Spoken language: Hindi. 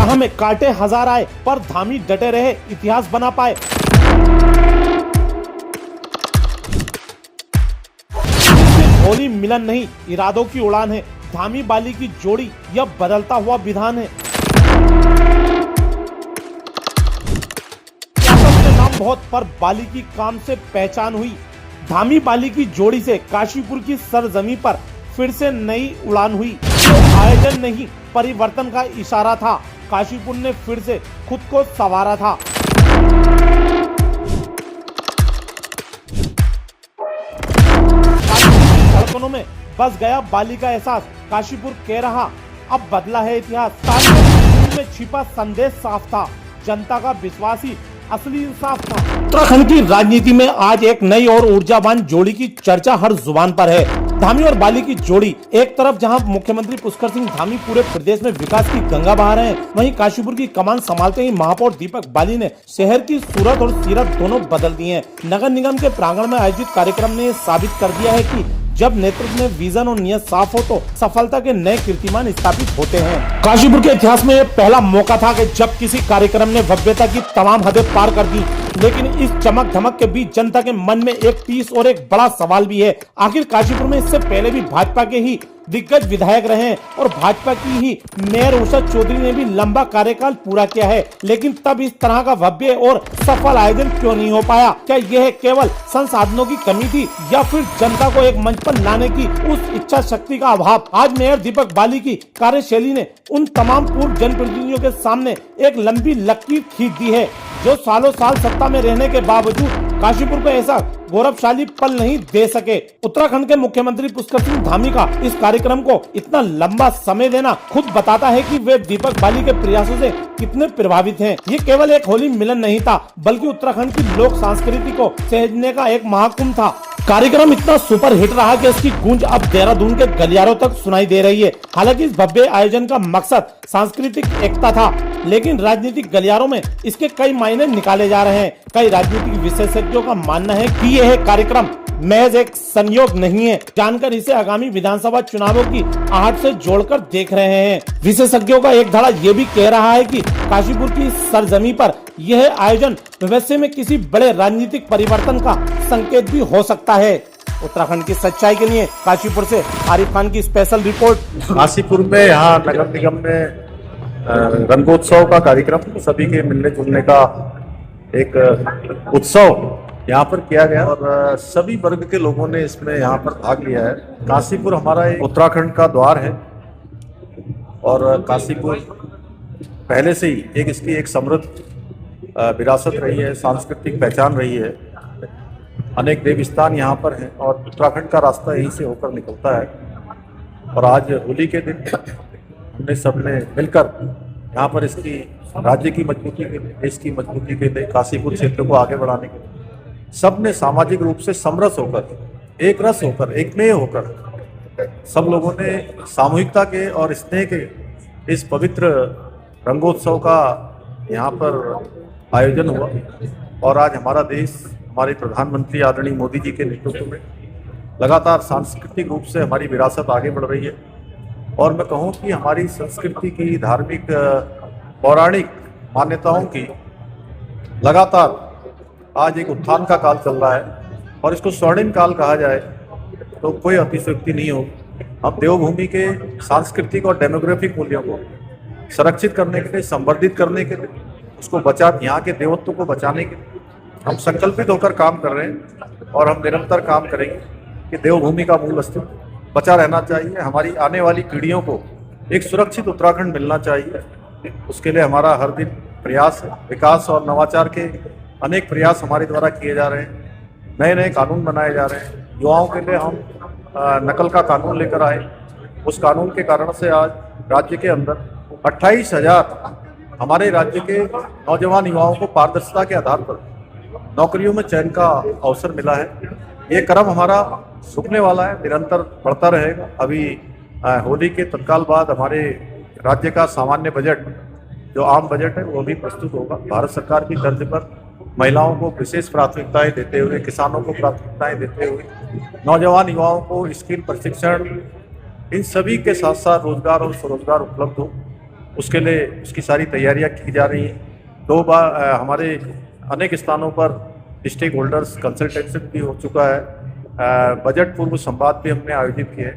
राह में कांटे हजार आए पर धामी डटे रहे, इतिहास बना पाए। होली मिलन नहीं, इरादों की उड़ान है। धामी बाली की जोड़ी यह बदलता हुआ विधान है। नाम बहुत पर बाली की काम से पहचान हुई। धामी बाली की जोड़ी से काशीपुर की सरजमी पर फिर से नई उड़ान हुई। तो आयोजन नहीं, परिवर्तन का इशारा था। काशीपुर ने फिर से खुद को संवारा था। धड़कनों में बस गया बाली का एहसास। काशीपुर कह रहा अब बदला है इतिहास। तालियों में छिपा संदेश साफ था, जनता का विश्वास ही असली इंसाफ था। उत्तराखंड की राजनीति में आज एक नई और ऊर्जावान जोड़ी की चर्चा हर जुबान पर है। धामी और बाली की जोड़ी। एक तरफ जहां मुख्यमंत्री पुष्कर सिंह धामी पूरे प्रदेश में विकास की गंगा बहा रहे हैं, वहीं काशीपुर की कमान संभालते ही महापौर दीपक बाली ने शहर की सूरत और सीरत दोनों बदल दी है। नगर निगम के प्रांगण में आयोजित कार्यक्रम ने साबित कर दिया है कि जब नेतृत्व में विजन और नियत साफ हो तो सफलता के नए कीर्तिमान स्थापित होते हैं। काशीपुर के इतिहास में यह पहला मौका था कि जब किसी कार्यक्रम ने भव्यता की तमाम हदें पार कर दी। लेकिन इस चमक धमक के बीच जनता के मन में एक टीस और एक बड़ा सवाल भी है। आखिर काशीपुर में इससे पहले भी भाजपा के ही दिग्गज विधायक रहे हैं और भाजपा की ही मेयर उषा चौधरी ने भी लंबा कार्यकाल पूरा किया है, लेकिन तब इस तरह का भव्य और सफल आयोजन क्यों नहीं हो पाया? क्या यह केवल संसाधनों की कमी थी या फिर जनता को एक मंच पर लाने की उस इच्छा शक्ति का अभाव? आज मेयर दीपक बाली की कार्यशैली ने उन तमाम पूर्व जनप्रतिनिधियों के सामने एक लंबी लकीर खींच दी है, जो सालों साल सत्ता में रहने के बावजूद काशीपुर को ऐसा गौरवशाली पल नहीं दे सके। उत्तराखंड के मुख्यमंत्री पुष्कर सिंह धामी का इस कार्यक्रम को इतना लंबा समय देना खुद बताता है कि वे दीपक बाली के प्रयासों से कितने प्रभावित हैं। ये केवल एक होली मिलन नहीं था, बल्कि उत्तराखंड की लोक संस्कृति को सहेजने का एक महाकुंभ था। कार्यक्रम इतना सुपर हिट रहा कि इसकी गूंज अब देहरादून के गलियारों तक सुनाई दे रही है। हालांकि इस भव्य आयोजन का मकसद सांस्कृतिक एकता था, लेकिन राजनीतिक गलियारों में इसके कई मायने निकाले जा रहे हैं। कई राजनीतिक विशेषज्ञों का मानना है कि यह कार्यक्रम महज एक संयोग नहीं है, जानकर इसे आगामी विधानसभा चुनावों की आहट से जोड़कर देख रहे हैं। विशेषज्ञों का एक धड़ा ये भी कह रहा है कि काशीपुर की सरजमी पर यह आयोजन भविष्य में किसी बड़े राजनीतिक परिवर्तन का संकेत भी हो सकता है। उत्तराखंड की सच्चाई के लिए काशीपुर से आरिफ खान की स्पेशल रिपोर्ट। काशीपुर में यहाँ नगर निगम में रंगोत्सव का कार्यक्रम, सभी के मिलने जुलने का एक उत्सव यहाँ पर किया गया और सभी वर्ग के लोगों ने इसमें यहाँ पर भाग लिया है। काशीपुर हमारा एक उत्तराखंड का द्वार है और काशीपुर पहले से ही एक इसकी एक समृद्ध विरासत रही है, सांस्कृतिक पहचान रही है। अनेक देव स्थान यहाँ पर हैं और उत्तराखंड का रास्ता यहीं से होकर निकलता है। और आज होली के दिन हमने सबने मिलकर यहाँ पर इसकी राज्य की मजबूती के लिए, देश की मजबूती के लिए, काशीपुर क्षेत्र को आगे बढ़ाने के लिए सबने सामाजिक रूप से समरस होकर, एक रस होकर, एकमेव होकर सब लोगों ने सामूहिकता के और स्नेह के इस पवित्र रंगोत्सव का यहाँ पर आयोजन हुआ। और आज हमारा देश, हमारे प्रधानमंत्री आदरणीय मोदी जी के नेतृत्व में लगातार सांस्कृतिक रूप से हमारी विरासत आगे बढ़ रही है। और मैं कहूँ कि हमारी संस्कृति की, धार्मिक, पौराणिक मान्यताओं की लगातार आज एक उत्थान का काल चल रहा है और इसको स्वर्णिम काल कहा जाए तो कोई अतिशयोक्ति नहीं हो। हम देवभूमि के सांस्कृतिक और डेमोग्राफिक मूल्यों को संरक्षित करने के लिए, संवर्धित करने के लिए, उसको यहाँ के देवत्व को बचाने के लिए हम संकल्पित होकर काम कर रहे हैं और हम निरंतर काम करेंगे कि देवभूमि का मूल अस्तित्व बचा रहना चाहिए। हमारी आने वाली पीढ़ियों को एक सुरक्षित उत्तराखंड मिलना चाहिए। उसके लिए हमारा हर दिन प्रयास है। विकास और नवाचार के अनेक प्रयास हमारे द्वारा किए जा रहे हैं। नए नए कानून बनाए जा रहे हैं। युवाओं के लिए हम नकल का कानून लेकर आए। उस कानून के कारण से आज राज्य के अंदर 28,000 हमारे राज्य के नौजवान युवाओं को पारदर्शिता के आधार पर नौकरियों में चयन का अवसर मिला है। ये क्रम हमारा रुकने वाला है, निरंतर बढ़ता रहेगा। अभी होली के तत्काल बाद हमारे राज्य का सामान्य बजट, जो आम बजट है, वो भी प्रस्तुत होगा। भारत सरकार की तर्ज पर महिलाओं को विशेष प्राथमिकताएं देते हुए, किसानों को प्राथमिकताएं देते हुए, नौजवान युवाओं को स्किल प्रशिक्षण, इन सभी के साथ साथ रोजगार और स्वरोजगार उपलब्ध हो, उसके लिए उसकी सारी तैयारियां की जा रही हैं। 2 बार हमारे अनेक स्थानों पर स्टेक होल्डर्स कंसल्टेशन भी हो चुका है। बजट पूर्व संवाद भी हमने आयोजित किए।